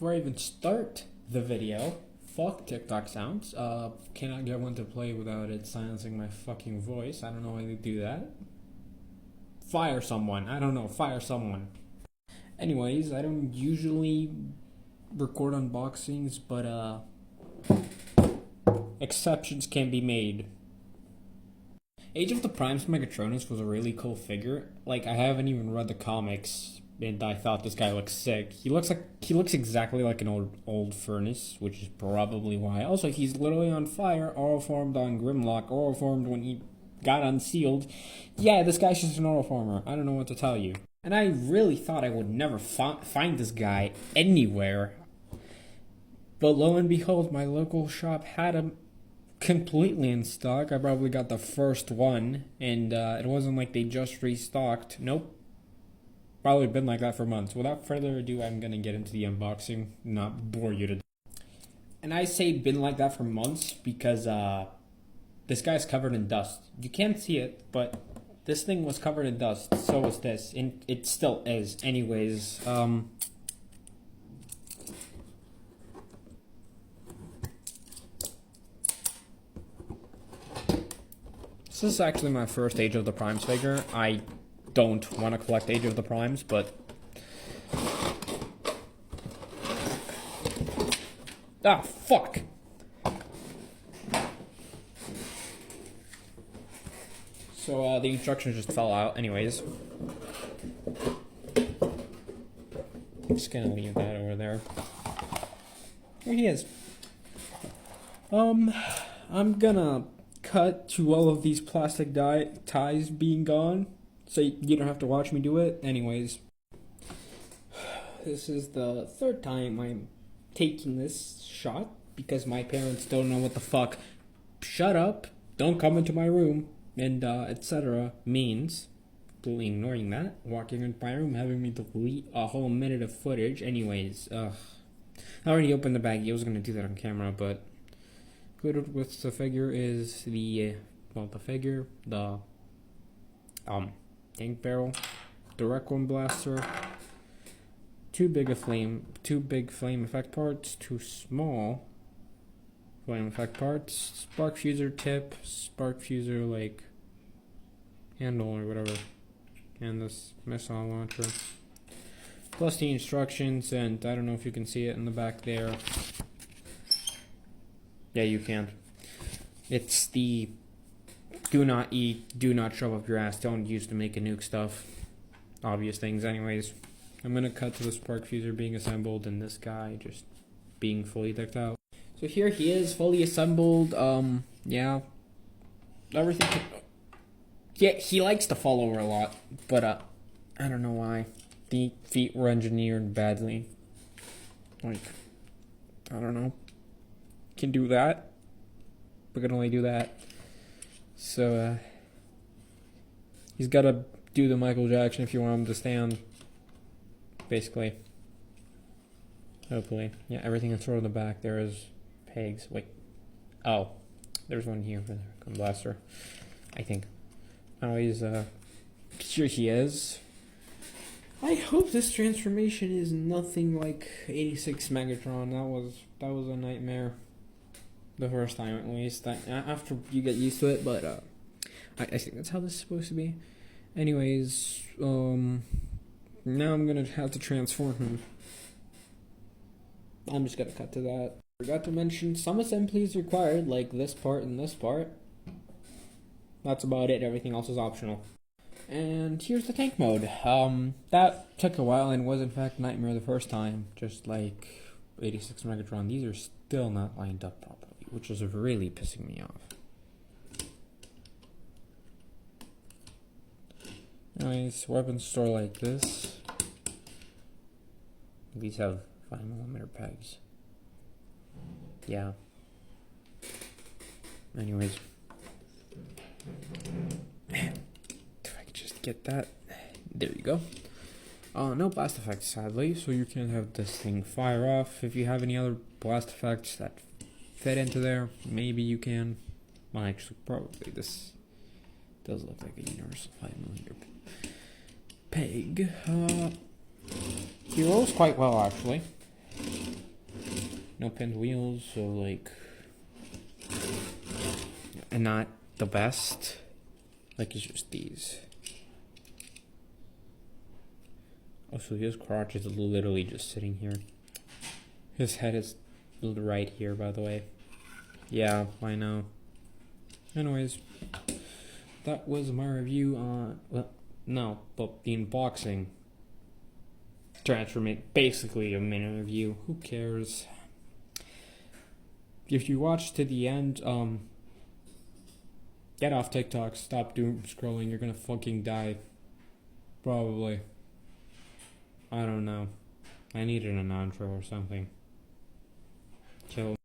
before I even start the video, fuck TikTok sounds. Cannot get one to play without it silencing my fucking voice. I don't know why they do that. Fire someone. I don't know. Fire someone. Anyways, I don't usually record unboxings, but exceptions can be made. Age of the Prime's Megatronus was a really cool figure. Like, I haven't even read the comics, and I thought this guy looks sick. He looks exactly like an old furnace, which is probably why. Also, he's literally on fire, oral formed on Grimlock, oral formed when he got unsealed. Yeah, this guy's just an oral former. I don't know what to tell you. And I really thought I would never find this guy anywhere. But lo and behold, my local shop had him completely in stock. I probably got the first one, and it wasn't like they just restocked. Nope. Probably been like that for months. Without further ado, I'm gonna get into the unboxing, not bore you to death. And I say been like that for months because this guy's covered in dust. You can't see it, but this thing was covered in dust. So was this, and it still is. Anyways, this is actually my first Age of the Primes figure. I don't want to collect Age of the Primes, but fuck. So the instructions just fell out. Anyways, I'm just gonna leave that over there. Here he is. I'm gonna cut to all of these plastic ties being gone, so you don't have to watch me do it. Anyways, this is the third time I'm taking this shot because my parents don't know what the fuck "shut up, don't come into my room" and etc. means. Completely ignoring that, walking into my room, having me delete a whole minute of footage. Anyways, I already opened the bag. I was gonna do that on camera, but included with the figure is the tank barrel, the Requiem blaster, two big flame effect parts, two small flame effect parts, spark fuser tip, spark fuser like handle or whatever, and this missile launcher, plus the instructions. And I don't know if you can see it in the back there. Yeah, you can. It's the do not eat, do not shove up your ass, don't use to make a nuke stuff. Obvious things. Anyways, I'm gonna cut to the spark fuser being assembled and this guy just being fully decked out. So here he is, fully assembled. Yeah. Everything. Yeah, he likes to fall over a lot, but I don't know why. The feet were engineered badly. Like, I don't know. Can do that, but can only do that. So he's got to do the Michael Jackson if you want him to stand, basically. Hopefully. Yeah, everything that's thrown in the back there is pegs. Wait, oh, there's one here for the Requiem blaster, I think. Anyways, here he is. I hope this transformation is nothing like 86 Megatron. That was a nightmare. The first time, at least. After you get used to it, but I think that's how this is supposed to be. Anyways, now I'm gonna have to transform him. I'm just gonna cut to that. Forgot to mention some assemblies required, like this part and this part. That's about it. Everything else is optional. And here's the tank mode. That took a while and was in fact a nightmare the first time. Just like 86 Megatron, these are still not lined up properly, which is really pissing me off. Anyways, weapons store like this. These have 5mm pegs. Yeah. Anyways. If I could just get that. There you go. No blast effects, sadly, so you can't have this thing fire off. If you have any other blast effects that fit into there, maybe you can. Well, actually, probably this does look like a universal 5mm peg. He rolls quite well, actually. No pins wheels, so like, and not the best. Like it's just these. Oh, so his crotch is literally just sitting here. His head is right here, by the way. Yeah, I know. Anyways, that was my review on, well, no, but the unboxing. Transformate, basically a minute review. Who cares? If you watch to the end, get off TikTok. Stop doom scrolling. You're gonna fucking die. Probably. I don't know. I needed an outro or something. Kill.